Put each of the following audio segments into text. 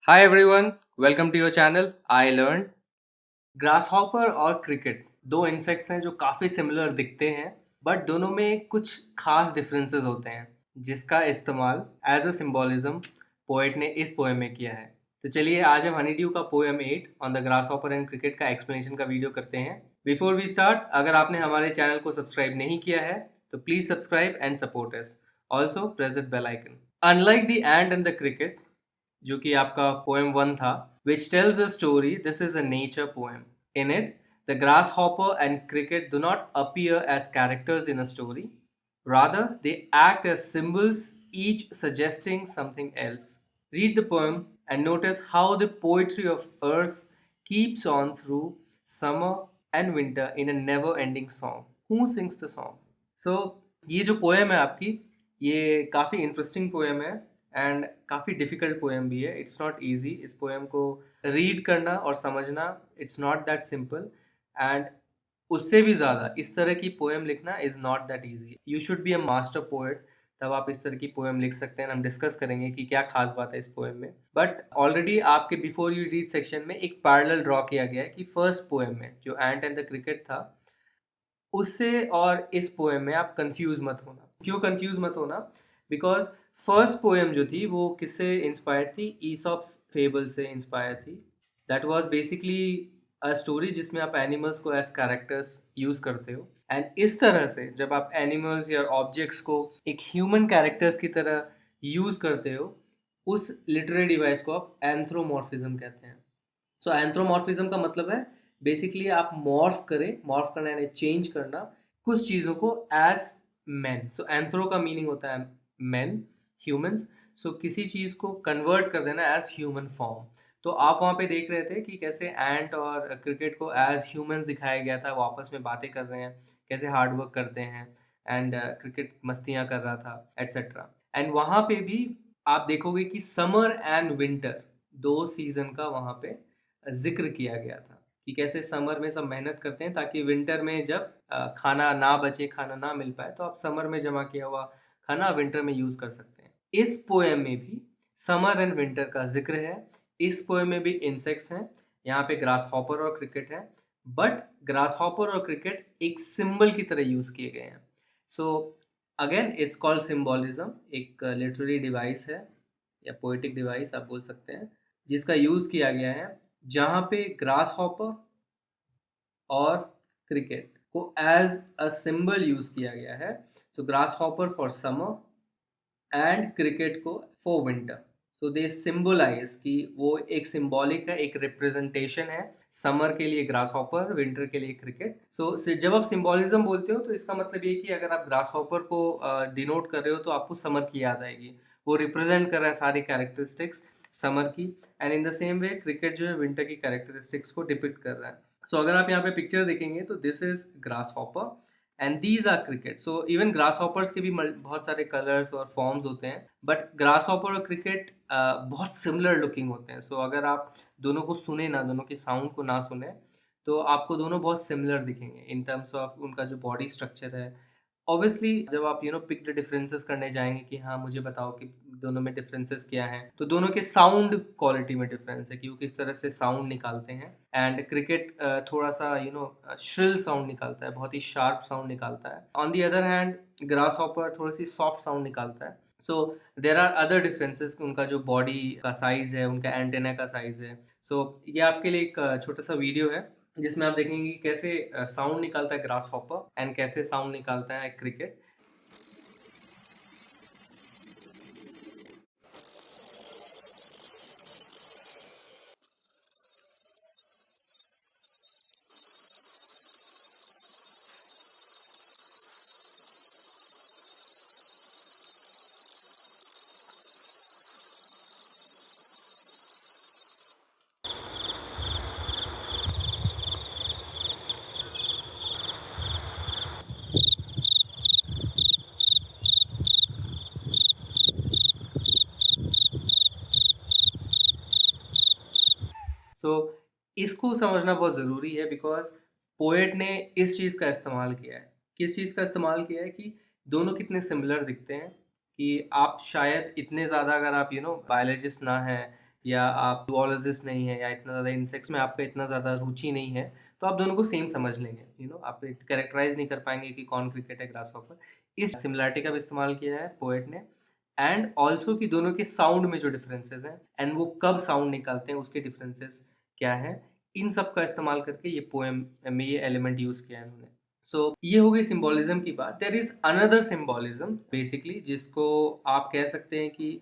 Hi everyone, welcome to your channel I learned। Grass hopper और cricket दो insects हैं जो काफ़ी सिमिलर दिखते हैं, बट दोनों में कुछ खास डिफरेंसेस होते हैं जिसका इस्तेमाल एज अ सिंबॉलिज्म पोएट ने इस पोएम में किया है। तो चलिए आज हम हनी ड्यू का poem 8 on the grass hopper and cricket का एक्सप्लेनेशन का वीडियो करते हैं। बिफोर वी स्टार्ट, अगर आपने हमारे चैनल को सब्सक्राइब नहीं किया है तो please subscribe and support us. Also press the bell icon. Unlike the ant and the cricket, जो कि आपका पोएम 1 था, which tells a story, this is a nature poem. In it, the grasshopper and cricket do not appear as characters in a story. Rather, they act as symbols, each suggesting something else. Read the poem and notice how the poetry of earth keeps on through summer and winter in a never ending song. Who sings the song? So, ये जो poem है आपकी, ये काफ़ी interesting poem है and काफ़ी difficult poem भी है। इट्स नॉट ईजी इस पोएम को रीड करना और समझना, it's not that simple. And उससे भी ज़्यादा इस तरह की पोएम लिखना is not that easy. You should be a master poet, तब आप इस तरह की पोएम लिख सकते हैं। हम डिस्कस करेंगे कि क्या खास बात है इस पोएम में। बट ऑलरेडी आपके बिफोर यू रीड सेक्शन में एक पैरेलल ड्रॉ किया गया है कि फर्स्ट पोएम में जो एंट एंड द क्रिकेट था, उससे और इस पोएम में आप कंफ्यूज मत होना। क्यों कंफ्यूज मत होना? बिकॉज फर्स्ट पोएम जो थी वो किससे इंस्पायर्ड थी? ईसॉप्स फेबल से इंस्पायर थी। That was basically a story जिसमें आप एनिमल्स को एज कैरेक्टर्स यूज करते हो। एंड इस तरह से जब आप एनिमल्स या ऑब्जेक्ट्स को एक ह्यूमन कैरेक्टर्स की तरह यूज करते हो, उस लिटरेरी डिवाइस को आप एंथ्रोमॉर्फिज्म कहते हैं। सो एंथ्रोमॉर्फिज्म का मतलब है बेसिकली आप मॉर्फ करें, मॉर्फ करना यानी चेंज करना कुछ चीज़ों को एज मैन। सो एंथ्रो का मीनिंग होता है मैन, ह्यूमंस। सो किसी चीज़ को कन्वर्ट कर देना एज ह्यूमन फॉर्म। तो आप वहाँ पे देख रहे थे कि कैसे एंट और क्रिकेट को एज ह्यूमंस दिखाया गया था, वो आपस में बातें कर रहे हैं, कैसे हार्ड वर्क करते हैं, एंड क्रिकेट मस्तियाँ कर रहा था एट्सेट्रा। एंड वहाँ पे भी आप देखोगे कि समर एंड विंटर दो सीजन का वहाँ पे ज़िक्र किया गया था कि कैसे समर में सब मेहनत करते हैं ताकि विंटर में जब खाना ना बचे, खाना ना मिल पाए, तो आप समर में जमा किया हुआ खाना विंटर में यूज़ कर सकते हैं। इस पोएम में भी समर एंड विंटर का जिक्र है। इस पोएम में भी इंसेक्ट्स हैं, यहाँ पे ग्रास हॉपर और क्रिकेट है, बट ग्रास हॉपर और क्रिकेट एक सिंबल की तरह यूज़ किए गए हैं। So again it's called symbolism. एक लिटरेरी डिवाइस है या पोएटिक डिवाइस आप बोल सकते हैं, जिसका यूज़ किया गया है जहाँ पे ग्रास हॉपर और क्रिकेट को एज अ सिंबल यूज़ किया गया है। So grasshopper for summer and cricket को for winter. So they symbolize कि वो एक सिंबॉलिक है, एक रिप्रेजेंटेशन है। समर के लिए ग्रास हॉपर, विंटर के लिए क्रिकेट। सो जब आप सिंबॉलिज्म बोलते हो तो इसका मतलब ये कि अगर आप ग्रास हॉपर को डिनोट कर रहे हो तो आपको समर की याद आएगी। वो रिप्रेजेंट कर रहा है सारी कैरेक्टरिस्टिक्स समर की। And in the same way cricket जो है विंटर की कैरेक्टरिस्टिक्स को डिपिक्ट कर रहा है। सो अगर आप यहाँ पे पिक्चर देखेंगे तो this is grasshopper and these are cricket. So even grasshoppers के भी बहुत सारे कलर्स और फॉर्म्स होते हैं, बट ग्रास हॉपर और क्रिकेट बहुत सिमिलर लुकिंग होते हैं। सो अगर आप दोनों को सुने ना, दोनों के साउंड को ना सुने, तो आपको दोनों बहुत सिमिलर दिखेंगे इन टर्म्स ऑफ उनका जो बॉडी स्ट्रक्चर है। ऑब्वियसली जब आप पिक द डिफरेंसेस करने जाएंगे कि हाँ मुझे बताओ कि दोनों में डिफरेंसेस क्या हैं, तो दोनों के साउंड क्वालिटी में डिफरेंस है कि वो किस तरह से साउंड निकालते हैं। एंड क्रिकेट थोड़ा सा श्रिल साउंड निकालता है, बहुत ही शार्प साउंड निकालता है। On the other hand grass hopper थोड़ी सी सॉफ्ट साउंड निकालता है। सो देर आर अदर डिफरेंसेस, उनका जो बॉडी का साइज है, उनका एंटेना का साइज है। सो ये आपके लिए एक छोटा सा वीडियो है जिसमें आप देखेंगे कि कैसे साउंड निकालता है ग्रास हॉपर एंड कैसे साउंड निकालता है क्रिकेट। सो इसको समझना बहुत ज़रूरी है बिकॉज पोएट ने इस चीज़ का इस्तेमाल किया है। किस चीज़ का इस्तेमाल किया है कि दोनों कितने सिमिलर दिखते हैं। कि आप शायद इतने ज़्यादा, अगर आप बायोलॉजिस्ट ना हैं या आप जूलॉजिस्ट नहीं है, या इतना ज़्यादा इंसेक्ट्स में आपका इतना ज़्यादा रुचि नहीं है, तो आप दोनों को सेम समझ लेंगे। आप कैरेक्टराइज नहीं कर पाएंगे कि कौन क्रिकेट है, ग्रास हॉपर। इस सिमिलरिटी का भी इस्तेमाल किया है पोएट ने। एंड ऑल्सो कि दोनों के साउंड में जो डिफरेंसेस हैं एंड वो कब साउंड निकालते हैं उसके डिफरेंसेस क्या है, इन सब का इस्तेमाल करके ये पोएम में ये एलिमेंट यूज किया है उन्होंने। सो ये हो गई सिंबोलिज्म की बात। There is another symbolism basically, जिसको आप कह सकते हैं कि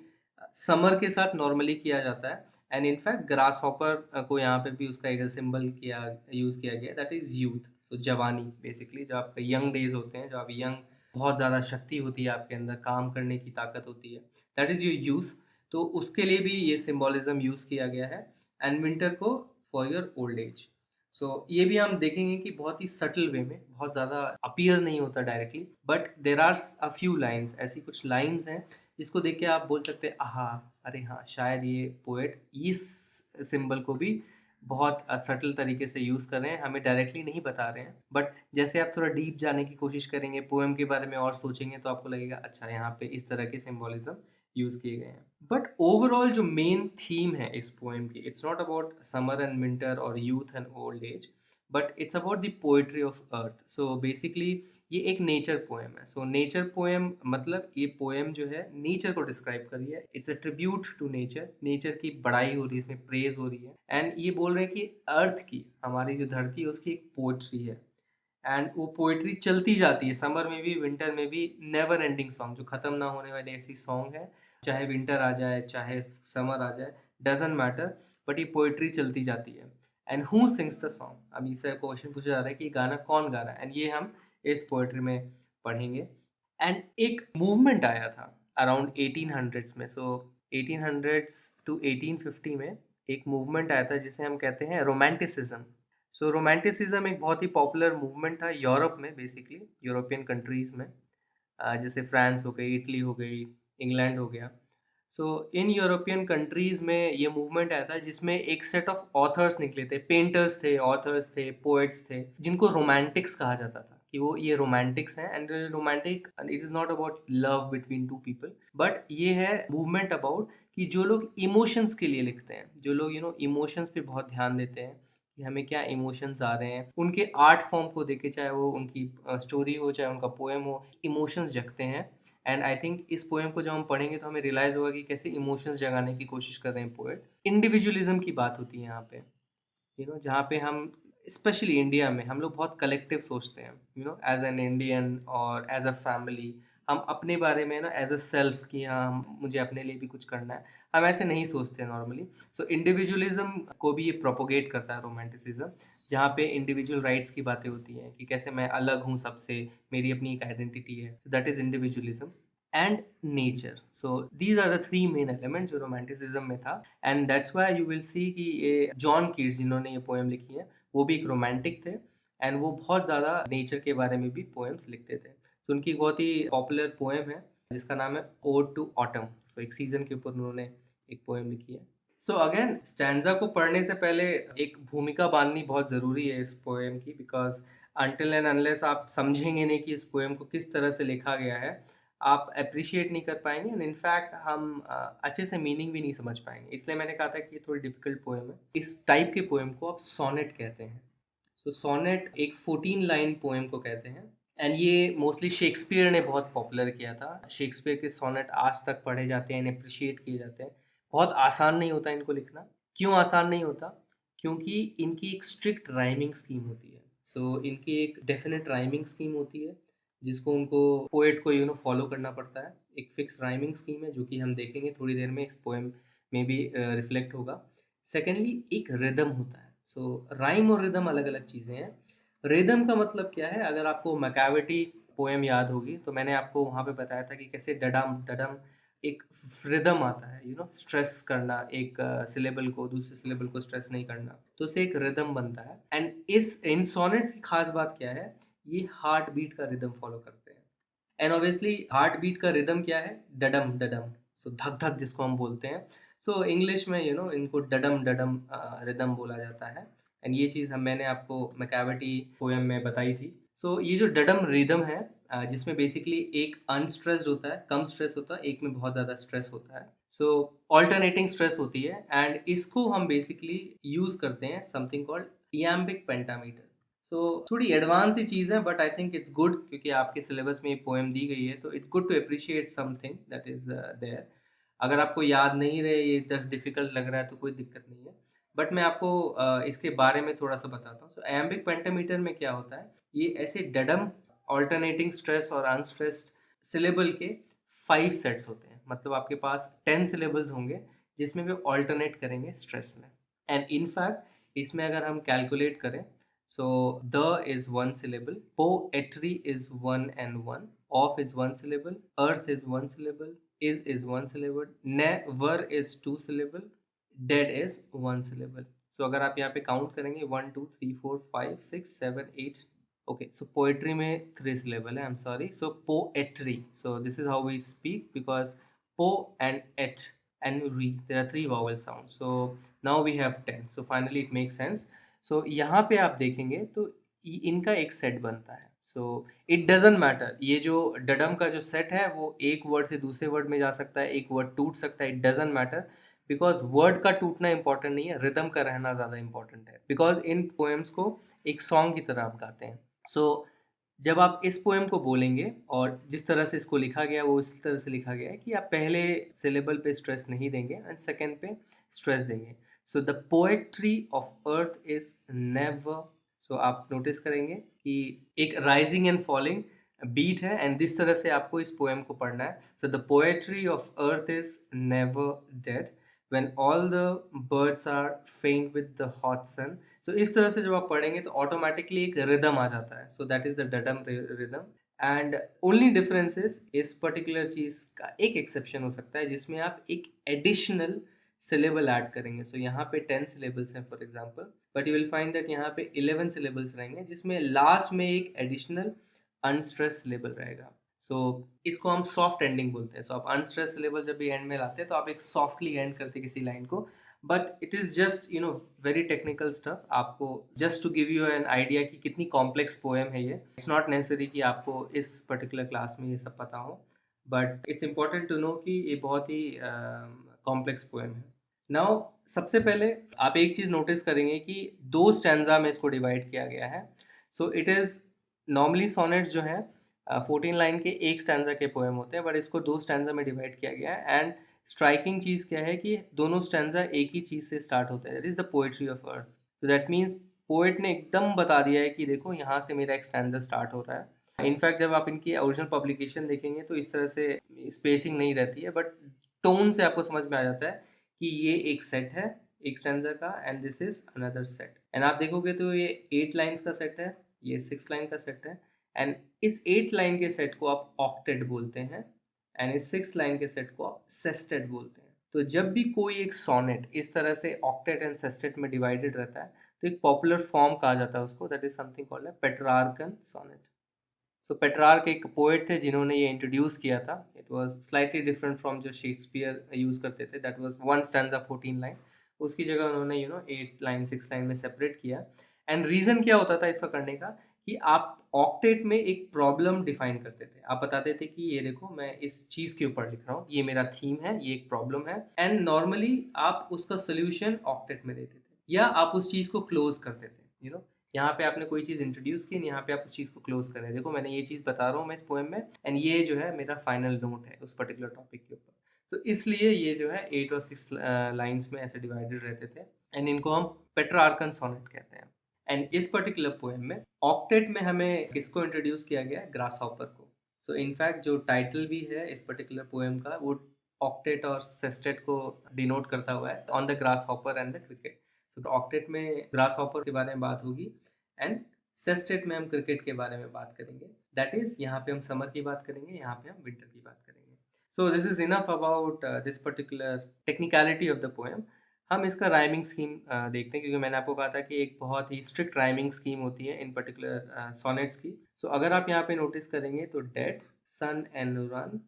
समर के साथ नॉर्मली किया जाता है। एंड इनफैक्ट ग्रास हॉपर को यहाँ पे भी उसका एक सिंबल किया यूज किया गया, दैट इज यूथ। तो जवानी बेसिकली, जब आपके यंग डेज होते हैं, जब आप यंग, बहुत ज़्यादा शक्ति होती है आपके अंदर, काम करने की ताकत होती है, दैट इज़ योर यूथ। तो उसके लिए भी ये सिंबोलिज्म यूज़ किया गया है। एंड विंटर को फॉर योर ओल्ड एज। सो ये भी हम देखेंगे कि बहुत ही सटल वे में, बहुत ज़्यादा अपीयर नहीं होता directly, but there are a few lines, ऐसी कुछ लाइन्स हैं जिसको देख के आप बोल सकते हैं आहा, अरे हाँ, शायद ये पोएट इस सिंबल को भी बहुत सटल तरीके से यूज़ कर रहे हैं, हमें डायरेक्टली नहीं बता रहे हैं। बट जैसे आप थोड़ा डीप जाने की कोशिश करेंगे, पोएम के बारे में और सोचेंगे, तो आपको लगेगा अच्छा, यहाँ पे इस तरह के सिंबोलिज्म यूज़ किए गए हैं। बट ओवरऑल जो मेन थीम है इस पोएम की, it's not about summer and winter और youth and old age, but it's about the poetry of earth. So basically ये एक नेचर पोएम है। सो नेचर पोएम मतलब ये पोएम जो है नेचर को डिस्क्राइब कर रही है। It's a tribute to nature, nature की बड़ाई हो रही है इसमें, प्रेज हो रही है। एंड ये बोल रहे हैं कि अर्थ की, हमारी जो धरती है, उसकी एक पोएट्री है। एंड वो पोएट्री चलती जाती है, समर में भी विंटर में भी, नेवर एंडिंग सॉन्ग, जो ख़त्म ना होने वाली ऐसी सॉन्ग है। चाहे विंटर आ जाए, चाहे समर आ जाए, डजेंट मैटर, बट ये पोएट्री चलती जाती है। And who sings the song, अब इससे क्वेश्चन पूछा जा रहा है कि गाना कौन गा रहा है, एंड ये हम इस पोएट्री में पढ़ेंगे। एंड एक मूवमेंट आया था अराउंड 1800s में। सो 1800s टू 1850 में एक मूवमेंट आया था जिसे हम कहते हैं रोमांटिसिज्म। सो रोमांटिसिज्म एक बहुत ही पॉपुलर मूवमेंट था यूरोप में, बेसिकली यूरोपियन कंट्रीज़ में, जैसे फ्रांस हो गई, इटली हो गई, इंग्लैंड हो गया। सो इन यूरोपियन कंट्रीज़ में ये मूवमेंट आया था जिसमें एक सेट ऑफ ऑथर्स निकले थे, पेंटर्स थे, ऑथर्स थे, पोएट्स थे, जिनको रोमांटिक्स कहा जाता था, कि वो ये रोमांटिक्स हैं। And romantic, it is not about love between two people, but ये है मूवमेंट अबाउट कि जो लोग इमोशंस के लिए लिखते हैं, जो लोग इमोशंस पे बहुत ध्यान देते हैं कि हमें क्या इमोशंस आ रहे हैं, उनके आर्ट फॉर्म को देखे, चाहे वो उनकी स्टोरी हो, चाहे उनका पोएम हो, इमोशंस जगते हैं। एंड आई थिंक इस पोएम को जब हम पढ़ेंगे तो हमें रियलाइज़ होगा कि कैसे इमोशंस जगाने की कोशिश कर रहे हैं पोएट। इंडिविजुअलिज्म की बात होती है यहाँ पे, जहाँ पे हम, स्पेशली इंडिया में, हम लोग बहुत कलेक्टिव सोचते हैं, एज एन इंडियन और एज अ फैमिली। हम अपने बारे में ना एज अ सेल्फ, कि हाँ, मुझे अपने लिए भी कुछ करना है, हम ऐसे नहीं सोचते नॉर्मली। सो इंडिविजुअलिज्म को भी ये प्रोपोगेट करता है रोमांटिसिज्म, जहाँ पे इंडिविजुअल राइट्स की बातें होती हैं कि कैसे मैं अलग हूँ सबसे, मेरी अपनी एक आइडेंटिटी है। So that is individualism and nature. So these are the three main elements जो रोमांटिसिज्म में था। And that's why you will see कि ये जॉन कीट्स, जिन्होंने ये पोएम लिखी है, वो भी एक रोमांटिक थे। एंड वो बहुत ज़्यादा नेचर के बारे में भी पोएम्स लिखते थे। तो उनकी बहुत ही पॉपुलर पोएम है जिसका नाम है ओड टू ऑटम। तो एक सीजन के ऊपर उन्होंने एक पोएम लिखी है। सो अगेन, स्टैंजा को पढ़ने से पहले एक भूमिका बांधनी बहुत ज़रूरी है इस पोएम की, बिकॉज अनटिल एंड अनलेस आप समझेंगे नहीं कि इस पोएम को किस तरह से लिखा गया है, आप अप्रिशिएट नहीं कर पाएंगे। एंड इनफैक्ट हम अच्छे से मीनिंग भी नहीं समझ पाएंगे। इसलिए मैंने कहा था कि ये थोड़ी डिफिकल्ट पोएम है। इस टाइप के पोएम को आप सोनेट कहते हैं। सो सोनेट एक 14 लाइन पोएम को कहते हैं। एंड ये मोस्टली शेक्सपियर ने बहुत पॉपुलर किया था। शेक्सपियर के सोनेट आज तक पढ़े जाते हैं, अप्रिशिएट किए जाते हैं। बहुत आसान नहीं होता इनको लिखना। क्यों आसान नहीं होता? क्योंकि इनकी एक स्ट्रिक्ट राइमिंग स्कीम होती है। सो इनकी एक डेफिनेट राइमिंग स्कीम होती है जिसको उनको, पोएट को फॉलो करना पड़ता है। एक फिक्स राइमिंग स्कीम है जो कि हम देखेंगे थोड़ी देर में, इस पोएम में भी रिफ्लेक्ट होगा। सेकेंडली, एक रिदम होता है। सो राइम और रिदम अलग अलग चीज़ें हैं। रिदम का मतलब क्या है? अगर आपको मैकाविटी पोएम याद होगी तो मैंने आपको वहाँ पे बताया था कि कैसे डडम डडम एक रिदम आता है, स्ट्रेस करना, एक सिलेबल को दूसरे सिलेबल को स्ट्रेस नहीं करना, तो उससे एक रिदम बनता है। एंड इस इन सोनेट्स की खास बात क्या है? ये हार्ट बीट का रिदम फॉलो करते हैं। एंड ऑब्वियसली हार्ट बीट का रिदम क्या है? डडम डडम। सो धक धक जिसको हम बोलते हैं। सो इंग्लिश में इनको डडम डडम रिदम बोला जाता है। एंड ये चीज़ मैंने आपको मैकाविटी पोएम में बताई थी। सो ये जो डडम रिदम है, जिसमें बेसिकली एक अनस्ट्रेस्ड होता है, कम स्ट्रेस होता है, एक में बहुत ज़्यादा स्ट्रेस होता है। सो ऑल्टरनेटिंग स्ट्रेस होती है एंड इसको हम बेसिकली यूज करते हैं समथिंग कॉल्ड इयाम्बिक पेंटामीटर। सो थोड़ी एडवांस ही चीज़ है but I think it's good, क्योंकि आपके सिलेबस में ये पोएम दी गई है तो it's good to appreciate something that is there. अगर आपको याद नहीं रहे, ये डिफिकल्ट लग रहा है तो कोई दिक्कत नहीं है, बट मैं आपको इसके बारे में थोड़ा सा बताता हूँ। सो एम्बिक पेंटामीटर में क्या होता है, ये ऐसे डडम ऑल्टरनेटिंग स्ट्रेस और अनस्ट्रेस्ड सिलेबल के 5 सेट्स होते हैं। मतलब आपके पास 10 सिलेबल्स होंगे जिसमें वे ऑल्टरनेट करेंगे स्ट्रेस में। एंड इन फैक्ट इसमें अगर हम कैलकुलेट करें, so the is one syllable, poetry is one and one, of is one syllable, earth is one syllable, is one syllable, never is two syllable, dead is one syllable। so अगर आप यहाँ पे count करेंगे 1 2 3 4 5 6 7 8, okay, so poetry में 3 syllable है, I'm sorry, so poetry, so this is how we speak because po and et and re, there are 3 vowel sounds, so now we have 10, so finally it makes sense। so यहाँ पे आप देखेंगे तो इनका एक set बनता है। So it doesn't matter, ये जो डडम का जो सेट है वो एक वर्ड से दूसरे वर्ड में जा सकता है, एक वर्ड टूट सकता है, it doesn't matter, because word का टूटना इंपॉर्टेंट नहीं है, रिदम का रहना ज़्यादा इंपॉर्टेंट है, बिकॉज इन पोएम्स को एक सॉन्ग की तरह आप गाते हैं। सो जब आप इस पोएम को बोलेंगे और जिस तरह से इसको लिखा गया वो इस तरह से लिखा गया है कि आप पहले सिलेबल पे स्ट्रेस नहीं देंगे एंड सेकेंड पे स्ट्रेस देंगे। So the poetry of earth is never, so आप नोटिस करेंगे कि एक राइजिंग एंड फॉलिंग बीट है एंड जिस तरह से आपको इस पोएम को पढ़ना है। So the poetry of earth is never dead when all the birds are faint with the hot sun. So इस तरह से जब आप पढ़ेंगे तो ऑटोमेटिकली एक रिदम आ जाता है, सो दैट इज द डडम rhythm. And only difference is इस पर्टिकुलर चीज़ का एक एक्सेप्शन हो सकता है जिसमें आप एक एडिशनल सिलेबल ऐड करेंगे। सो यहाँ पे 10 सिलेबल्स हैं for example, but you will find that यहाँ पे 11 सिलेबल्स रहेंगे जिसमें लास्ट में एक एडिशनल अनस्ट्रेस सिलेबल रहेगा। सो इसको हम सॉफ्ट एंडिंग बोलते हैं। सो आप अनस्ट्रेस सिलेबल जब भी एंड में लाते हैं तो आप एक सॉफ्टली एंड करते किसी लाइन को, but it is just very technical stuff, आपको just to give you an idea कि कितनी कॉम्प्लेक्स पोएम है ये। इट्स नॉट नेसेसरी कि आपको इस पर्टिकुलर क्लास में ये सब पता हो, but it's important to know कि ये बहुत ही कॉम्प्लेक्स पोएम है। नाउ सबसे पहले आप एक चीज़ नोटिस करेंगे कि 2 स्टैंजा में इसको डिवाइड किया गया है। So it is normally sonnets जो हैं 14 लाइन के एक स्टैंजा के पोएम होते हैं, बट इसको 2 स्टैंजा में डिवाइड किया गया है। एंड स्ट्राइकिंग चीज़ क्या है कि दोनों स्टैंजा एक ही चीज़ से स्टार्ट होते हैं, that is the poetry of अर्थ। तो दैट मीन्स पोएट ने एकदम बता दिया है कि देखो यहाँ से मेरा एक स्टैंजा स्टार्ट हो रहा है। इनफैक्ट जब आप इनकी ओरिजिनल पब्लिकेशन देखेंगे तो इस तरह से स्पेसिंग नहीं रहती है, बट टोन से आपको समझ में आ जाता है कि ये एक सेट है एक स्टैंजा का and this is another set. And आप देखोगे तो ये 8 लाइन्स का सेट है, ये 6 लाइन का सेट है, एंड इस 8 लाइन के सेट को आप ऑक्टेट बोलते हैं एंड इस 6 लाइन के सेट को आप सेस्टेट बोलते हैं। तो जब भी कोई एक सोनेट इस तरह से ऑक्टेट एंड सेस्टेट में डिवाइडेड रहता है तो एक पॉपुलर फॉर्म कहा जाता है उसको, दैट इज समथिंग कॉल्ड है पेट्रार्कन सोनेट। तो पेट्रार्क एक पोएट थे जिन्होंने ये इंट्रोड्यूस किया था। It was slightly different from जो शेक्सपियर यूज़ करते थे, that was one stanza 14 line, उसकी जगह उन्होंने 8 लाइन 6 लाइन में सेपरेट किया। एंड रीज़न क्या होता था इसका करने का कि आप ऑक्टेट में एक प्रॉब्लम डिफाइन करते थे, आप बताते थे कि ये देखो मैं इस चीज़ के ऊपर लिख रहा हूँ, ये मेरा थीम है, ये एक प्रॉब्लम है, एंड नॉर्मली आप उसका सोल्यूशन ऑक्टेट में देते थे या आप उस चीज़ को क्लोज करते थे। यहाँ पे आपने कोई चीज़ इंट्रोड्यूस की, यहाँ पे आप उस चीज़ को क्लोज कर रहे हैं, देखो मैंने ये चीज़ बता रहा हूँ मैं इस पोएम में एंड ये जो है मेरा फाइनल नोट है उस पर्टिकुलर टॉपिक के ऊपर। तो इसलिए ये जो है 8 और 6 लाइन्स में ऐसे डिवाइडेड रहते थे एंड इनको हम पेट्रार्कन सोनेट कहते हैं। एंड इस पर्टिकुलर पोएम में ऑक्टेट में हमें किसको इंट्रोड्यूस किया गया है, ग्रास हॉपर को। सो इनफैक्ट जो टाइटल भी है इस पर्टिकुलर पोएम का वो ऑक्टेट और सेस्टेट को डिनोट करता हुआ है, on the grass hopper and the cricket. So octet में ग्रास हॉपर के बारे में बात होगी एंड सेस्टेट में हम क्रिकेट के बारे में बात करेंगे, दैट इज यहाँ पे हम समर की बात करेंगे, यहाँ पे हम विंटर की बात करेंगे। सो this is enough about this particular technicality of the poem. हम इसका राइमिंग स्कीम देखते हैं, क्योंकि मैंने आपको कहा था कि एक बहुत ही स्ट्रिक्ट राइमिंग स्कीम होती है इन पर्टिकुलर सोनेट्स की। सो अगर आप यहाँ पे नोटिस करेंगे तो dead sun and run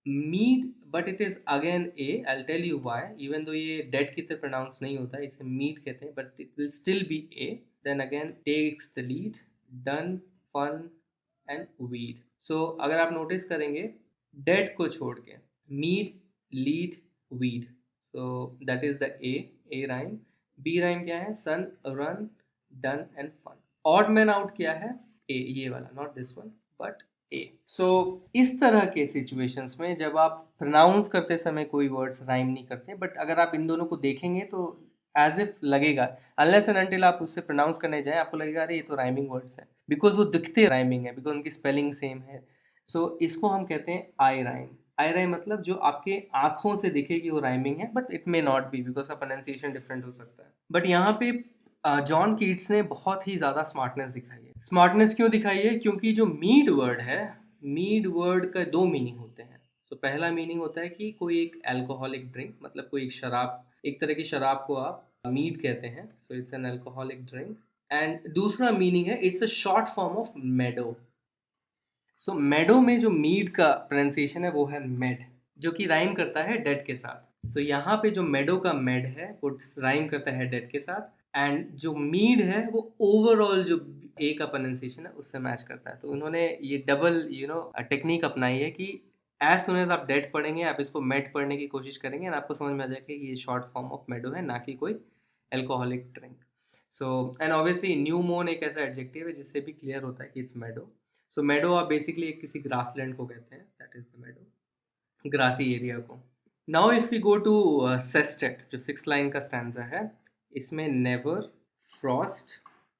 meet, but it is again a, I tell you why, even though ये डेड की तरह प्रोनाउंस नहीं होता, इसे मीट कहते हैं, but it will still be a. Then again takes the lead, done, fun and weed. So अगर आप नोटिस करेंगे डेड को छोड़ के mead, lead, weed. So that is the A rhyme. B rhyme क्या है? sun, run, done and fun. odd man out क्या है? A, ये वाला, not this one but A. so इस तरह के situations में जब आप pronounce करते समय कोई words rhyme नहीं करते, but अगर आप इन दोनों को देखेंगे तो एज इफ लगेगा, अनलेस एंड अनटिल आप उससे प्रोनाउंस करने जाए आपको लगेगा अरे ये तो राइमिंग वर्ड्स है, बिकॉज वो दिखते राइमिंग है, बिकॉज उनकी स्पेलिंग सेम है. सो इसको हम कहते हैं आई राइम. आई राइम मतलब जो आपके आंखों से दिखे कि वो राइमिंग है, but it may not be because का प्रोनाउंसिएशन डिफरेंट हो सकता है. बट यहाँ पे जॉन कीट्स ने बहुत ही ज़्यादा स्मार्टनेस दिखाई है. स्मार्टनेस क्यों दिखाई है? क्योंकि जो मीड वर्ड है, मीड वर्ड का दो मीनिंग होते हैं. तो पहला मीनिंग होता है कि कोई एक अल्कोहलिक ड्रिंक, मतलब कोई एक शराब, एक तरह की शराब को आप मीड कहते हैं. So it's an alcoholic drink. And दूसरा मीनिंग है it's a short form of meadow. So meadow में जो मीड का प्रोनाउंसिएशन है वो है मेड, जो कि राइम करता है डेड के साथ. सो यहाँ पे जो मेडो का मेड है वो राइम करता है डेड के साथ, एंड जो मीड है वो ओवरऑल जो ए का प्रोनाउंसिएशन है उससे मैच करता है. तो उन्होंने ये डबल टेक्निक अपनाई है कि एज सुन एज आप डेड पढ़ेंगे आप इसको मेड पढ़ने की कोशिश करेंगे, एंड आपको समझ में आ जाएगा कि ये शॉर्ट फॉर्म ऑफ मेडो है, ना कि कोई alcoholic drink. So and obviously new मोन एक ऐसा एडजेक्टिव है जिससे भी क्लियर होता है कि इट्स मेडो. सो मेडो आप बेसिकली किसी ग्रासलैंड को कहते हैं, that is the meadow, grassy area को. Now if we go to sestet, जो 6 लाइन का स्टैंजा है, इसमें never, frost,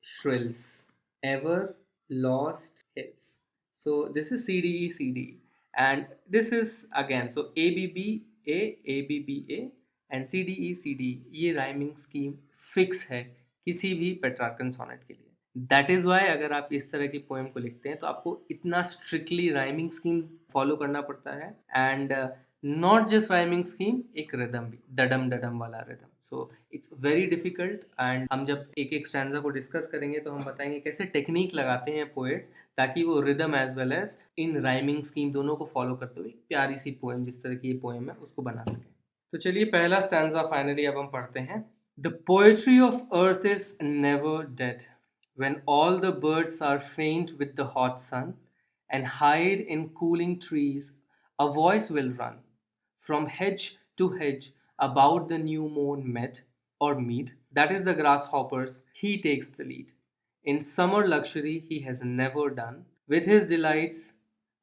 shrills, ever, lost, hills. So this is C D E C D, and this is again so A B B A and C D E C D. ये rhyming scheme fix है किसी भी Petrarchan sonnet के लिए. That is why अगर आप इस तरह की पोएम को लिखते हैं तो आपको इतना स्ट्रिक्टली राइमिंग स्कीम फॉलो करना पड़ता है, and not just rhyming scheme, एक रिदम भी, डडम डडम वाला rhythm. So it's very difficult, and हम जब एक एक स्टैंजा को डिस्कस करेंगे तो हम बताएंगे कैसे टेक्निक लगाते हैं पोएट्स ताकि वो rhythm as well as in rhyming scheme दोनों को फॉलो करते हुए प्यारी सी पोएम, जिस तरह की ये पोएम है, उसको बना सकें. तो चलिए पहला स्टैंजा फाइनली अब हम पढ़ते हैं. The poetry of earth is never dead. When all the birds are faint with the hot sun and hide in cooling trees, a voice will run from hedge to hedge about the new mown mead or mead. That is the grasshopper's, he takes the lead. In summer luxury he has never done with his delights,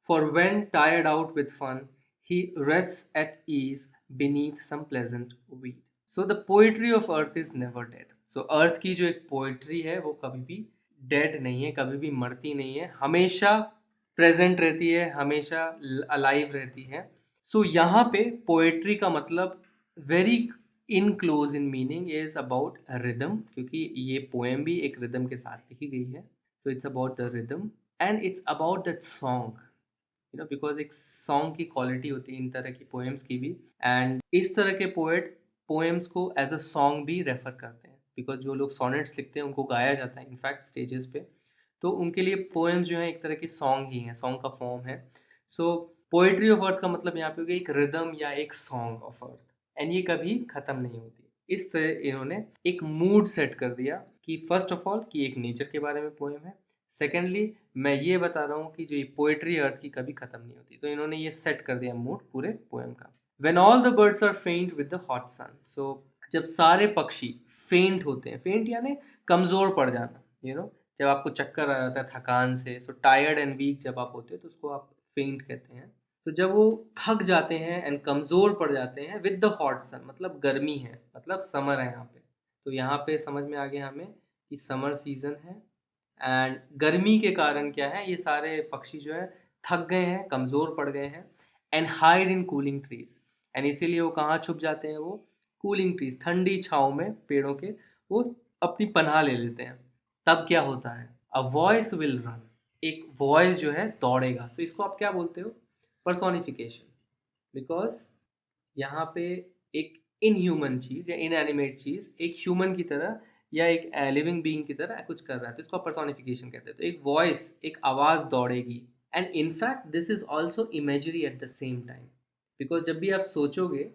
for when tired out with fun, he rests at ease beneath some pleasant weed. So the poetry of earth is never dead. So earth की जो एक poetry है वो कभी भी dead नहीं है, कभी भी मरती नहीं है, हमेशा प्रेजेंट रहती है, हमेशा अलाइव रहती है. सो यहाँ पे पोएट्री का मतलब very in close in meaning is about rhythm, क्योंकि ये पोएम भी एक रिदम के साथ लिखी गई है. So it's about the rhythm and it's about that song, because एक सॉन्ग की क्वालिटी होती है इन तरह की पोएम्स की भी, एंड इस तरह के पोएट पोएम्स को एज अ सॉन्ग भी रेफर करते हैं, बिकॉज जो लोग सोनेट्स लिखते हैं उनको गाया जाता है इनफैक्ट स्टेजेस पे, तो उनके लिए पोएम्स जो है एक तरह की सॉन्ग ही हैं, सॉन्ग का फॉर्म है. सो पोएट्री ऑफ अर्थ का मतलब यहाँ पे हो गया एक रिदम या एक सॉन्ग ऑफ अर्थ, एंड ये कभी ख़त्म नहीं होती. इस तरह इन्होंने एक मूड सेट कर दिया कि फर्स्ट ऑफ ऑल कि एक नेचर के बारे में पोएम है, सेकेंडली मैं ये बता रहा हूँ कि जो ये पोएट्री अर्थ की कभी ख़त्म नहीं होती. तो इन्होंने ये सेट कर दिया मूड पूरे पोएम का. When all the birds are faint with the hot sun. So जब सारे पक्षी फेंट होते हैं, फेंट यानी कमज़ोर पड़ जाना, जब आपको चक्कर आ जाता है थकान से, सो टायर्ड एंड वीक जब आप होते हो तो उसको आप फेंट कहते हैं. तो जब वो थक जाते हैं एंड कमज़ोर पड़ जाते हैं विद द हॉट सन, मतलब गर्मी है, मतलब समर है यहाँ पे. तो यहाँ पे समझ में आ गया हमें कि समर सीजन है, एंड गर्मी के कारण क्या है, ये सारे पक्षी जो है थक गए हैं, कमज़ोर पड़ गए हैं, and hide in cooling trees, and इसीलिए वो कहाँ छुप जाते हैं, वो कूलिंग ट्रीज, ठंडी छाँव में पेड़ों के वो अपनी पनाह ले लेते हैं. तब क्या होता है, अ वॉइस विल रन, एक वॉइस जो है दौड़ेगा. सो इसको आप क्या बोलते हो, पर्सोनिफिकेशन, बिकॉज यहाँ पे एक इनह्यूमन चीज़ या इनएनिमेट चीज़ एक ह्यूमन की तरह या एक लिविंग बीइंग की तरह कुछ कर रहा है, तो इसको पर्सोनिफिकेशन कहते हैं. तो एक वॉइस, एक आवाज़ दौड़ेगी, and in fact this is also imagery at the same time, because जब भी आप सोचोगे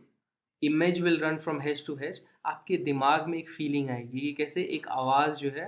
image will run from hedge to hedge, आपके दिमाग में एक फीलिंग आएगी कि कैसे एक आवाज़ जो है,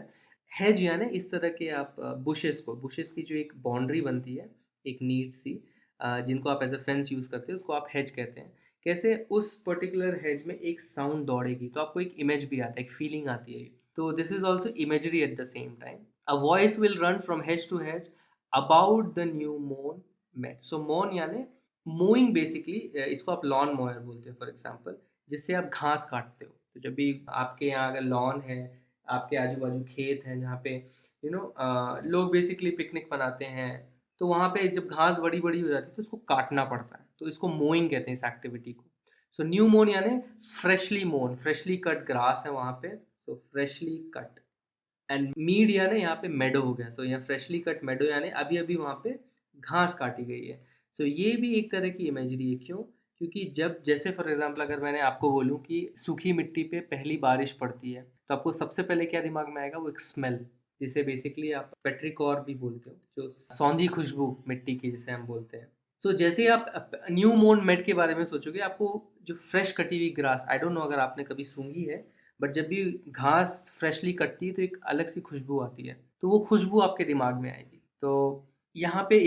हेज यानी इस तरह के आप बुशेस की जो एक बाउंड्री बनती है, एक नीट सी, जिनको आप एज अ फेंस यूज़ करते हैं उसको आप हेज कहते हैं, कैसे उस पर्टिकुलर हेज में एक साउंड दौड़ेगी, तो आपको एक इमेज भी आता है, एक फीलिंग आती है। तो this is also imagery at the same time. A voice will run from hedge to hedge about the new mown mead. So mown यानी मोइंग बेसिकली, इसको आप लॉन मोयर बोलते हो फॉर एग्जाम्पल, जिससे आप घास काटते हो। तो जब भी आपके यहाँ अगर लॉन है, आपके आजू बाजू खेत हैं जहाँ पे लोग बेसिकली पिकनिक मनाते हैं, तो वहाँ पे जब घास बड़ी बड़ी हो जाती है तो उसको काटना पड़ता है, तो इसको मोइंग कहते हैं इस एक्टिविटी को। सो न्यू मोन यानी फ्रेशली मोन, फ्रेशली कट ग्रास है वहाँ पे, सो फ्रेशली कट। एंड मीड यानी यहाँ पे मेडो हो गया, सो यहाँ फ्रेशली कट मेडो यानी अभी अभी वहाँ पे घास काटी गई है। सो ये भी एक तरह की इमेजरी है। क्यों? क्योंकि जब जैसे फॉर एग्जांपल अगर मैंने आपको बोलूँ कि सूखी मिट्टी पे पहली बारिश पड़ती है, तो आपको सबसे पहले क्या दिमाग में आएगा? वो एक स्मेल, जिसे बेसिकली आप पेट्रिकॉर भी बोलते हो, जो सौंधी खुशबू मिट्टी की जिसे हम बोलते हैं। तो जैसे ही आप न्यू मोन मेड के बारे में सोचोगे, आपको जो फ्रेश कटी हुई ग्रास, आई डोंट नो अगर आपने कभी सूंघी है, बट जब भी घास फ्रेशली कटती है तो एक अलग सी खुशबू आती है, तो वो खुशबू आपके दिमाग में आएगी। तो यहाँ पे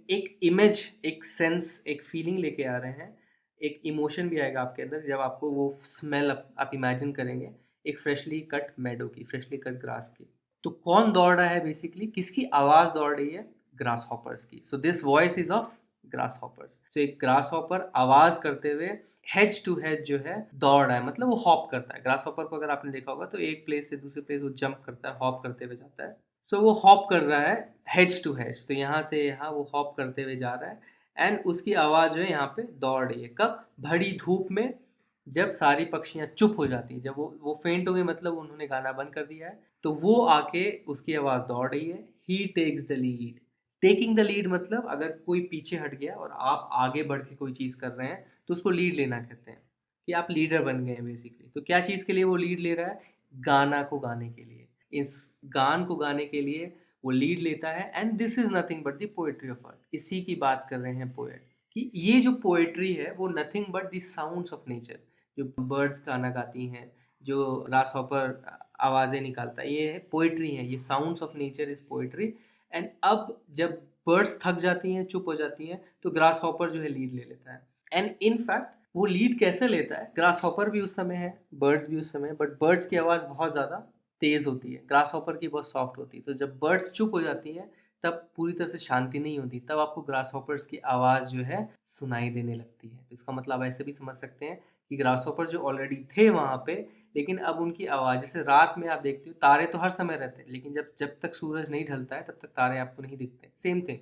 एक इमेज, एक सेंस, एक फीलिंग लेके आ रहे हैं, एक इमोशन भी आएगा आपके अंदर जब आपको वो स्मेल आप इमेजिन करेंगे एक फ्रेशली कट मेडो की, फ्रेशली कट ग्रास की। तो कौन दौड़ रहा है बेसिकली, किसकी आवाज़ दौड़ रही है? ग्रास हॉपर्स की। So this voice is of grasshoppers. So एक ग्रास हॉपर आवाज़ करते हुए हेज टू हेज जो है दौड़ रहा है, मतलब वो हॉप करता है। ग्रास हॉपर को अगर आपने देखा होगा तो एक प्लेस से दूसरे प्लेस वो जंप करता है, हॉप करते हुए जाता है। सो वो हॉप कर रहा है हेज टू हेज, तो यहाँ से यहाँ वो हॉप करते हुए जा रहा है। एंड उसकी आवाज़ जो है यहाँ पे दौड़ रही है। कब? भरी धूप में, जब सारी पक्षियाँ चुप हो जाती हैं, जब वो फेंट हो गई, मतलब उन्होंने गाना बंद कर दिया है, तो वो आके उसकी आवाज़ दौड़ रही है। He takes the lead. Taking the lead मतलब अगर कोई पीछे हट गया और आप आगे बढ़ के कोई चीज़ कर रहे हैं, तो उसको लीड लेना कहते हैं, कि आप लीडर बन गए हैं बेसिकली। तो क्या चीज़ के लिए वो लीड ले रहा है? गाना को गाने के लिए। इस गान को गाने के लिए वो लीड लेता है। And this is nothing but the poetry of अर्थ। इसी की बात कर रहे हैं पोएट, कि ये जो पोएट्री है वो nothing but the sounds of nature. जो बर्ड्स गाना गाती हैं, जो ग्रास हॉपर आवाज़ें निकालता है, ये पोएट्री है, ये sounds of nature is poetry. And अब जब बर्ड्स थक जाती हैं, चुप हो जाती हैं, तो ग्रास हॉपर जो है लीड ले लेता है। एंड इन फैक्ट वो लीड कैसे लेता है? ग्रास हॉपर भी उस समय है, बर्ड्स भी उस समय है, बट बर्ड्स की आवाज़ बहुत ज़्यादा तेज़ होती है, ग्रास हॉपर की बहुत सॉफ्ट होती है। तो जब बर्ड्स चुप हो जाती हैं, तब पूरी तरह से शांति नहीं होती, तब आपको ग्रास हॉपर्स की आवाज़ जो है सुनाई देने लगती है। तो इसका मतलब ऐसे भी समझ सकते हैं कि ग्रास हॉपर जो ऑलरेडी थे वहाँ पे, लेकिन अब उनकी आवाज़, जैसे रात में आप देखते हो तारे तो हर समय रहते हैं, लेकिन जब जब तक सूरज नहीं ढलता है तब तक तारे आपको नहीं दिखते। सेम थिंग,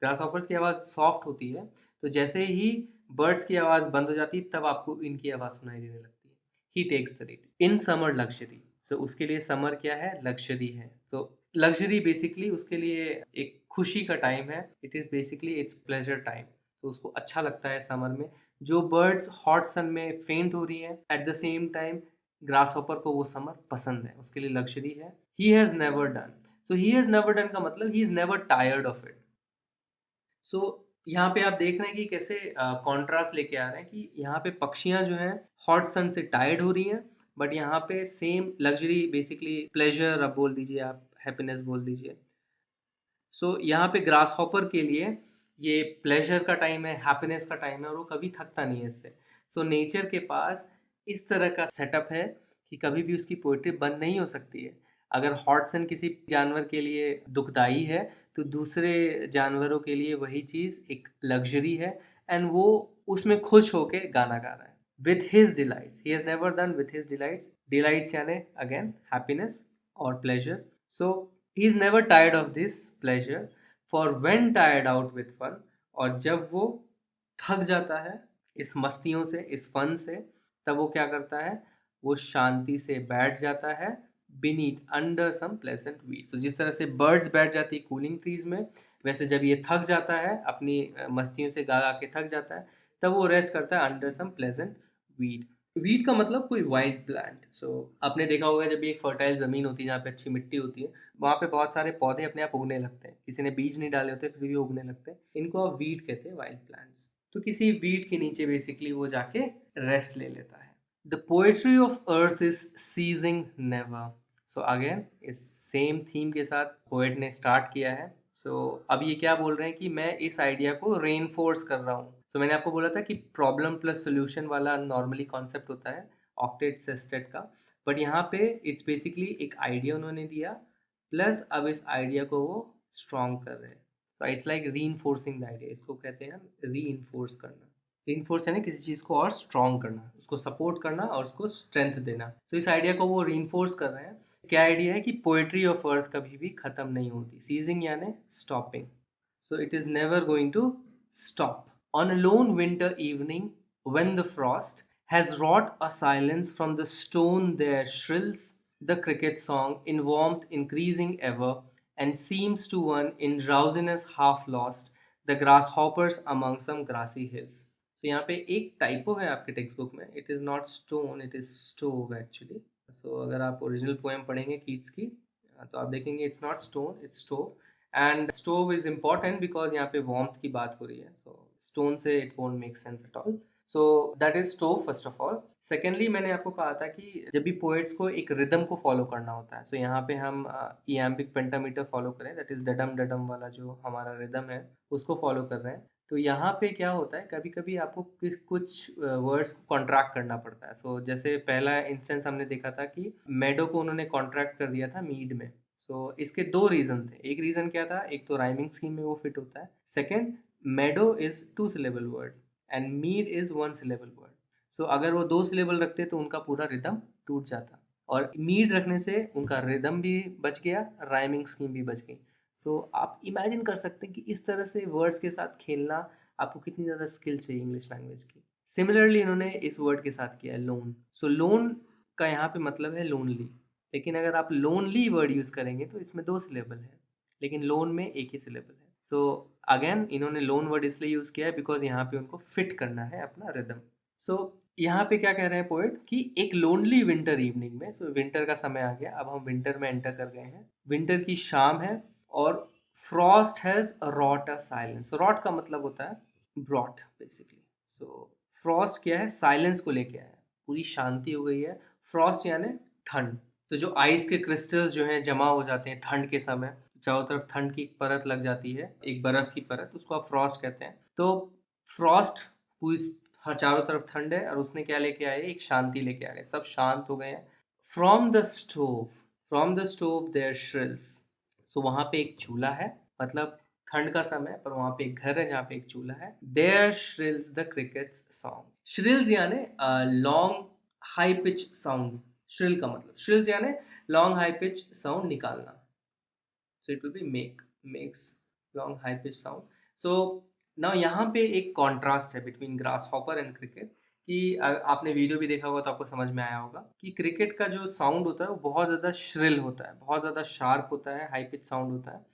ग्रास हॉपर्स की आवाज़ सॉफ्ट होती है, तो जैसे ही बर्ड्स की आवाज़ बंद हो जाती है तब आपको इनकी आवाज़ सुनाई देने लगती है। He takes the lead in summer luxury. So उसके लिए समर क्या है? लग्जरी है। सो लग्जरी बेसिकली उसके लिए एक खुशी का टाइम है। It is basically it's pleasure time. तो उसको अच्छा लगता है समर में। जो बर्ड्स हॉट सन में फेंट हो रही हैं, at the same time grasshopper को वो समर पसंद है, उसके लिए लग्जरी है। He has never done. So he has never done का मतलब he is never tired of it. So यहाँ पे आप देख रहे हैं कि कैसे कॉन्ट्रास्ट लेके आ रहे हैं, कि यहाँ पे पक्षियाँ जो हैं हॉट सन से टायर्ड हो रही हैं, बट यहाँ पे सेम लग्जरी, बेसिकली प्लेजर आप बोल दीजिए, आप हैप्पीनेस बोल दीजिए। सो यहाँ पे ग्रास हॉपर के लिए ये प्लेजर का टाइम है, हैप्पीनेस का टाइम है, और वो कभी थकता नहीं है इससे। सो नेचर के पास इस तरह का सेटअप है कि कभी भी उसकी पोइट्री बंद नहीं हो सकती है। अगर हॉट सन किसी जानवर के लिए दुखदाई है, तो दूसरे जानवरों के लिए वही चीज़ एक लग्जरी है, एंड वो उसमें खुश होके गाना गा रहा है with his delights. He has never done with his delights. Delights यानी अगेन हैप्पीनेस और pleasure. So he is never tired of this pleasure, for when tired out with fun. और जब वो थक जाता है इस मस्तियों से, इस फन से, तब वो क्या करता है? वो शांति से बैठ जाता है beneath under some pleasant weed. तो जिस तरह से बर्ड्स बैठ जाती है कूलिंग ट्रीज में, वैसे जब ये थक जाता है अपनी मस्तियों से गा गा के थक जाता है, तब वो रेस्ट करता है under some pleasant weed. Weed का मतलब कोई वाइल्ड प्लांट। सो आपने देखा होगा जब भी एक फर्टाइल ज़मीन होती है जहाँ पे अच्छी मिट्टी होती है, वहाँ पे बहुत सारे पौधे अपने आप उगने लगते हैं। किसी ने बीज नहीं डाले होते फिर भी उगने लगते हैं। इनको आप वीड कहते हैं, वाइल्ड प्लांट्स। तो किसी वीड के नीचे बेसिकली वो जाके रेस्ट ले लेता है। The poetry of earth is ceasing never. So again इस सेम थीम के साथ पोएट ने स्टार्ट किया है। सो अब ये क्या बोल रहे हैं कि मैं इस आइडिया को रेनफोर्स कर रहा हूँ। सो सो मैंने आपको बोला था कि प्रॉब्लम प्लस सोल्यूशन वाला नॉर्मली कॉन्सेप्ट होता है ऑक्टेट सेस्टेट का, बट यहाँ पे इट्स बेसिकली एक आइडिया उन्होंने दिया, प्लस अब इस आइडिया को वो स्ट्रॉन्ग कर रहे हैं। तो इट्स लाइक री इन्फोर्सिंग द आइडिया, इसको कहते हैं हम री इन्फोर्स करना। री इन्फोर्स यानी किसी चीज़ को और स्ट्रॉन्ग करना, उसको सपोर्ट करना और उसको स्ट्रेंथ देना। तो इस आइडिया को वो री इन्फोर्स कर रहे हैं। क्या आइडिया है कि पोएट्री ऑफ अर्थ कभी भी ख़त्म नहीं होती, सीजिंग यानी stopping, so it is never going to stop. On a lone winter evening, when the frost has wrought a silence from the stone, there shrills the cricket song in warmth increasing ever, and seems to one in drowsiness half lost, the grasshoppers among some grassy hills. So यहाँ पे एक typo है आपके textbook में, it is not stone, it is stove actually. So अगर आप original poem पढ़ेंगे Keats की तो आप देखेंगे it's not stone, it's stove. And stove is important because यहाँ पे वार्मथ की बात हो रही है, सो स्टोन से it won't make sense at all. So that is stove first of all. Secondly मैंने आपको कहा था कि जब भी पोएट्स को एक रिदम को फॉलो करना होता है, सो यहाँ पे हम इयाम्बिक पेंटामीटर फॉलो करें, दैट इज डडम डडम वाला जो हमारा रिदम है उसको फॉलो कर रहे हैं। तो यहाँ पे क्या होता है, कभी कभी आपको कुछ वर्ड्स को कॉन्ट्रैक्ट करना पड़ता है। सो जैसे पहला इंस्टेंस हमने देखा था कि मेडो को उन्होंने कॉन्ट्रैक्ट कर दिया था मीड में। इसके दो रीज़न थे। एक रीज़न क्या था, एक तो राइमिंग स्कीम में वो फिट होता है, second meadow is 2 syllable word and mead is 1 syllable word. अगर वो 2 सिलेबल रखते तो उनका पूरा रिदम टूट जाता, और मीड रखने से उनका रिदम भी बच गया, राइमिंग स्कीम भी बच गई। आप इमेजिन कर सकते हैं कि इस तरह से वर्ड्स के साथ खेलना आपको कितनी ज़्यादा स्किल चाहिए इंग्लिश लैंग्वेज की। सिमिलरली इन्होंने इस वर्ड के साथ किया है लोन। लोन का यहाँ पे मतलब है लोनली, लेकिन अगर आप लोनली वर्ड यूज़ करेंगे तो इसमें 2 सिलेबल है, लेकिन लोन में एक ही सिलेबल है। अगेन इन्होंने लोन वर्ड इसलिए यूज़ किया है बिकॉज यहाँ पे उनको फिट करना है अपना रिदम। यहाँ पे क्या कह रहे हैं पोएट कि एक लोनली विंटर इवनिंग में, विंटर का समय आ गया, अब हम विंटर में एंटर कर गए हैं, विंटर की शाम है और frost has wrought a silence. Wrought का मतलब होता है ब्रॉट बेसिकली। फ्रॉस्ट क्या है, साइलेंस को लेके आया है, पूरी शांति हो गई है। फ्रॉस्ट यानी ठंड। जो आइस के क्रिस्टल्स जो हैं जमा हो जाते हैं ठंड के समय, चारों तरफ ठंड की एक परत लग जाती है, एक बर्फ की परत, उसको आप फ्रॉस्ट कहते हैं। तो फ्रॉस्ट पूरी हर चारों तरफ ठंड है और उसने क्या लेके आए, एक शांति लेके आ गए, सब शांत हो गए हैं। From the stove there shrills. वहाँ पे एक चूल्हा है, मतलब ठंड का समय पर वहाँ पे एक घर है जहाँ पे एक चूल्हा है। There shrills the crickets song. Shrills यानी long high pitch sound. Shrill का मतलब, श्रिल्स यानी लॉन्ग हाई पिच साउंड निकालना। It will be makes long high pitch sound. Now यहाँ पे एक कॉन्ट्रास्ट है between grasshopper and cricket, कि आपने वीडियो भी देखा होगा तो आपको समझ में आया होगा कि क्रिकेट का जो साउंड होता है वो बहुत ज़्यादा श्रिल होता है, बहुत ज़्यादा शार्प होता है, हाई पिच साउंड होता है,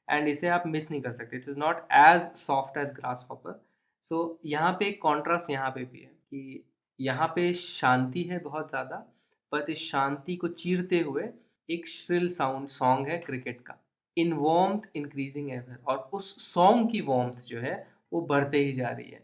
एंड इसे आप मिस नहीं कर सकते। It is not as soft as grasshopper. यहाँ पे एक कॉन्ट्रास्ट यहाँ पे भी है कि यहाँ पे शांति है बहुत ज़्यादा, पर इस शांति को चीरते हुए एक श्रिल साउंड सॉन्ग है क्रिकेट का, इन वॉर्म्थ इंक्रीजिंग एवर, और उस सॉन्ग की वॉर्म्थ जो है वो बढ़ते ही जा रही है।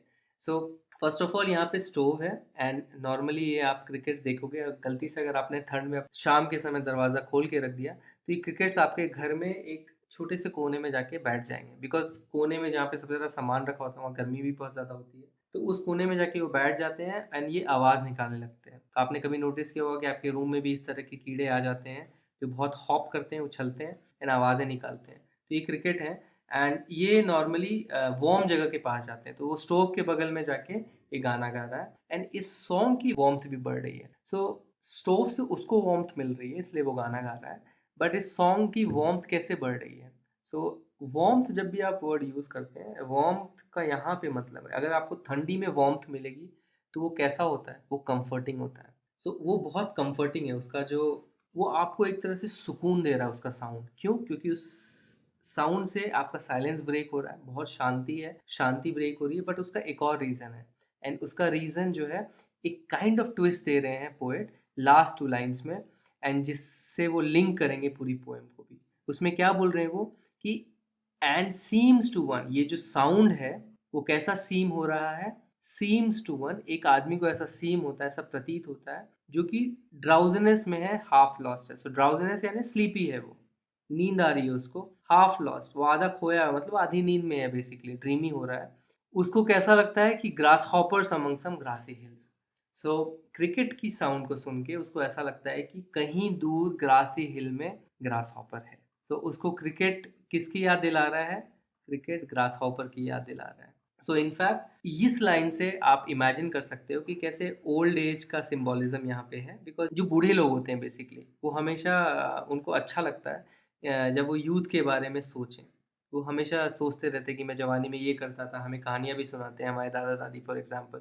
फर्स्ट ऑफ ऑल यहाँ पे स्टोव है, एंड नॉर्मली ये आप क्रिकेट्स देखोगे, और गलती से अगर आपने ठंड में शाम के समय दरवाज़ा खोल के रख दिया तो ये क्रिकेट्स आपके घर में एक छोटे से कोने में जाके बैठ जाएंगे, बिकॉज कोने में जहाँ पे सबसे ज़्यादा सामान रखा होता है वहाँ गर्मी भी बहुत ज़्यादा होती है, तो उस कोने में जाके वो बैठ जाते हैं एंड ये आवाज़ निकालने लगते हैं। तो आपने कभी नोटिस किया होगा कि आपके रूम में भी इस तरह के कीड़े आ जाते हैं जो बहुत हॉप करते हैं, उछलते हैं एंड आवाज़ें निकालते हैं। तो ये क्रिकेट है, एंड ये नॉर्मली वार्म जगह के पास जाते हैं, तो वो स्टोव के बगल में जाके ये गाना गा रहा है, एंड इस सॉन्ग की वार्मथ भी बढ़ रही है। स्टोव से उसको वार्मथ मिल रही है इसलिए वो गाना गा रहा है, बट इस सॉन्ग की वार्मथ कैसे बढ़ रही है? वार्मथ जब भी आप वर्ड यूज़ करते हैं, वार्मथ का यहाँ पे मतलब है, अगर आपको ठंडी में वार्मथ मिलेगी तो वो कैसा होता है, वो कंफर्टिंग होता है। वो बहुत कंफर्टिंग है, उसका जो वो आपको एक तरह से सुकून दे रहा है उसका साउंड। क्यों? क्योंकि उस साउंड से आपका साइलेंस ब्रेक हो रहा है, बहुत शांति है, शांति ब्रेक हो रही है, बट उसका एक और रीज़न है, एंड उसका रीज़न जो है एक काइंड ऑफ ट्विस्ट दे रहे हैं पोएट लास्ट 2 लाइन्स में, एंड जिससे वो लिंक करेंगे पूरी पोएम को भी। उसमें क्या बोल रहे हैं वो कि एंड सीम्स टू वन, ये जो साउंड है वो कैसा सीम हो रहा है, सीम्स टू वन, एक आदमी को ऐसा सीम होता है, ऐसा प्रतीत होता है जो कि ड्राउजनेस में है, हाफ लॉस्ट है। ड्राउजनेस यानी स्लीपी है, वो नींद आ रही है उसको, हाफ लॉस्ट वो आधा खोया है, मतलब आधी नींद में है, बेसिकली ड्रीमी हो रहा है, उसको कैसा लगता है कि ग्रास हॉपर्स अमंग सम ग्रासी हिल्स। सो क्रिकेट की साउंड को सुन के उसको ऐसा लगता है कि कहीं दूर ग्रासी हिल में ग्रास हॉपर है। सो उसको क्रिकेट किसकी याद दिला रहा है? क्रिकेट ग्रास हॉपर की याद दिला रहा है। सो इनफैक्ट इस लाइन से आप इमेजिन कर सकते हो कि कैसे ओल्ड एज का सिंबॉलिज्म यहाँ पे है। बिकॉज जो बूढ़े लोग होते हैं बेसिकली वो हमेशा उनको अच्छा लगता है जब वो यूथ के बारे में सोचें। वो हमेशा सोचते रहते हैं कि मैं जवानी में ये करता था। हमें कहानियाँ भी सुनाते हैं हमारे दादा दादी फॉर एग्जांपल।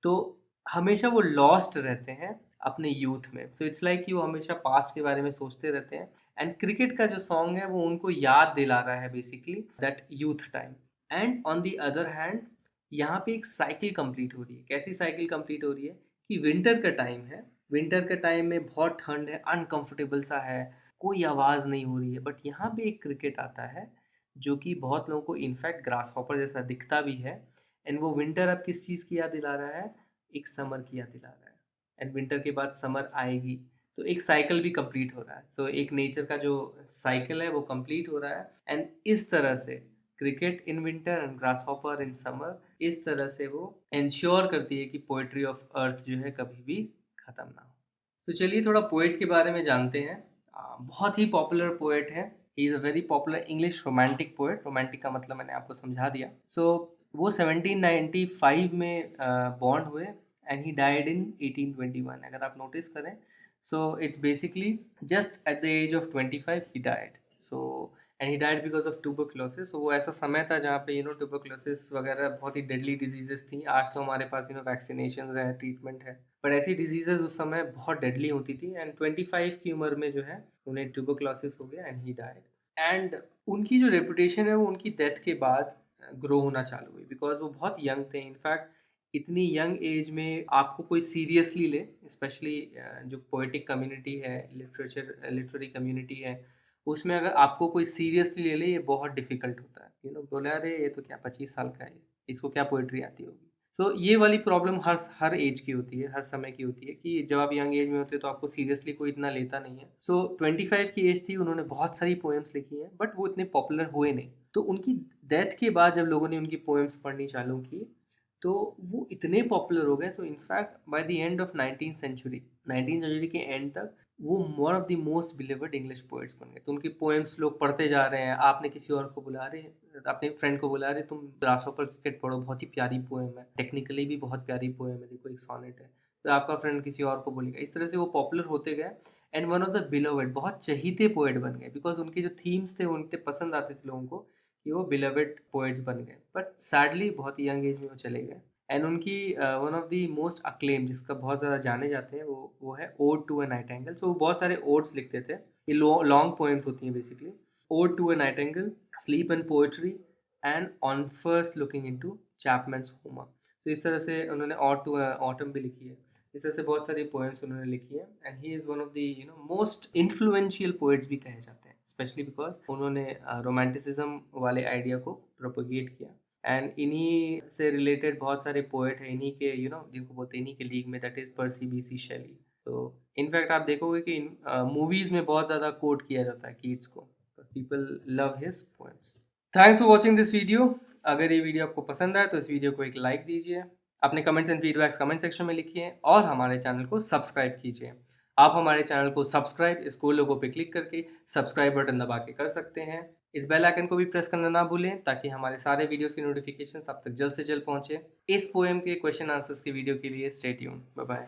तो हमेशा वो लॉस्ट रहते हैं अपने यूथ में। सो इट्स लाइक कि वो हमेशा पास्ट के बारे में सोचते रहते हैं। एंड क्रिकेट का जो सॉन्ग है वो उनको याद दिला रहा है basically that youth time. And on the other hand यहाँ पे एक साइकिल कंप्लीट हो रही है। कैसी साइकिल कंप्लीट हो रही है कि विंटर का टाइम है। विंटर के टाइम में बहुत ठंड है, अनकंफर्टेबल सा है, कोई आवाज़ नहीं हो रही है। बट यहाँ पे एक क्रिकेट आता है जो कि बहुत लोगों को इनफैक्ट ग्रास हॉपर जैसा दिखता भी है। एंड वो विंटर अब किस चीज़ की याद दिला रहा है? एक समर की याद दिला रहा है। एंड विंटर के बाद समर आएगी तो एक साइकिल भी कंप्लीट हो रहा है। सो एक नेचर का जो साइकिल है वो कंप्लीट हो रहा है। एंड इस तरह से cricket in winter and grass hopper in summer, इस तरह से वो इंश्योर करती है कि पोएट्री ऑफ अर्थ जो है कभी भी ख़त्म ना हो। तो चलिए थोड़ा पोएट के बारे में जानते हैं। बहुत ही पॉपुलर पोएट है। He is a very popular English romantic poet. Romantic का मतलब मैंने आपको समझा दिया। वो 1795 में बॉर्न हुए एंड ही डाइड इन 1821। अगर आप नोटिस करें so it's basically just at the age of 25 he died. So and he died because of tuberculosis. वो ऐसा समय था जहाँ पे ट्यूबरक्लोसिस वगैरह बहुत ही डेडली डिजीजेस थी। आज तो हमारे पास वैक्सीनेशंस हैं, ट्रीटमेंट है, बट ऐसी डिजीजेस उस समय बहुत डेडली होती थी। एंड 25 की उम्र में जो है उन्हें ट्यूबरक्लोसिस हो गया एंड ही डाइड। एंड उनकी जो रेपुटेशन है वो उनकी डेथ के बाद ग्रो होना चालू हुई बिकॉज वो बहुत यंग थे। इनफैक्ट इतनी यंग एज में आपको कोई सीरियसली ले, स्पेशली जो पोएटिक कम्युनिटी है, लिटरेरी कम्युनिटी है, उसमें अगर आपको कोई सीरियसली ले ले ये बहुत डिफिकल्ट होता है। बोले अरे ये तो क्या 25 साल का है, इसको क्या पोएट्री आती होगी। सो ये वाली प्रॉब्लम हर एज की होती है, हर समय की होती है कि जब आप यंग एज में होते हो तो आपको सीरियसली कोई इतना लेता नहीं है। सो 25 की एज थी, उन्होंने बहुत सारी पोएम्स लिखी हैं बट वो इतने पॉपुलर हुए नहीं। तो उनकी डेथ के बाद जब लोगों ने उनकी पोएम्स पढ़नी चालू की तो वो इतने पॉपुलर हो गए। So in fact by the end of 19th century के एंड तक वो one of the most beloved English poets बन गए। तो उनकी पोएम्स लोग पढ़ते जा रहे हैं। आपने किसी और को बुला रहे, अपने फ्रेंड को बुला रहे, तुम ग्रासहॉपर क्रिकेट पढ़ो, बहुत ही प्यारी पोएम है, टेक्निकली भी बहुत प्यारी पोएम है, देखो एक सोनेट है। तो आपका फ्रेंड किसी और को बोलेगा। इस तरह से वो पॉपुलर होते गए and one of the beloved, बहुत चहीते पोएट बन गए बिकॉज उनके जो थीम्स थे वो उनके पसंद आते थे लोगों को, कि वो बिलोवेड पोएट्स बन गए। बट सैडली बहुत यंग एज में वो चले गए। एंड उनकी one of the most acclaim जिसका बहुत ज़्यादा जाने जाते हैं वो है ओड टू अ नाइटिंगेल। सो वो बहुत सारे ओड्स लिखते थे। ये लॉन्ग पोएम्स होती हैं basically. Ode to a nightingale, sleep and poetry and on first looking into Chapman's Homer. तो इस तरह से उन्होंने ऑड टू ऑटम भी लिखी है। इस तरह से बहुत सारी पोएम्स उन्होंने लिखी है। And he is one of the most influential poets भी कहे जाते हैं, स्पेशली बिकॉज उन्होंने रोमांटिसिज्म वाले आइडिया को प्रोपोगेट किया। एंड इन्हीं से रिलेटेड बहुत सारे पोएट हैं, इन्हीं के जिनको बोलते हैं इन्हीं के लीग में, दैट इज़ पर्सी बीसी शेली। तो इनफैक्ट आप देखोगे कि इन मूवीज़ में बहुत ज़्यादा कोट किया जाता है कीट्स को। People love his poems. Thanks for watching this video. अगर ये वीडियो आपको पसंद आए तो इस वीडियो को एक लाइक दीजिए, अपने comments and feedbacks comment section में लिखिए और हमारे चैनल को सब्सक्राइब कीजिए। आप हमारे चैनल को सब्सक्राइब इस गोल लोगो पे क्लिक करके सब्सक्राइब बटन दबा के कर सकते हैं। इस बेल आइकन को भी प्रेस करना ना भूलें ताकि हमारे सारे वीडियोस की नोटिफिकेशन आप तक जल्द से जल्द पहुंचे। इस पोएम के क्वेश्चन आंसर्स की वीडियो के लिए स्टे ट्यून्ड। Bye bye.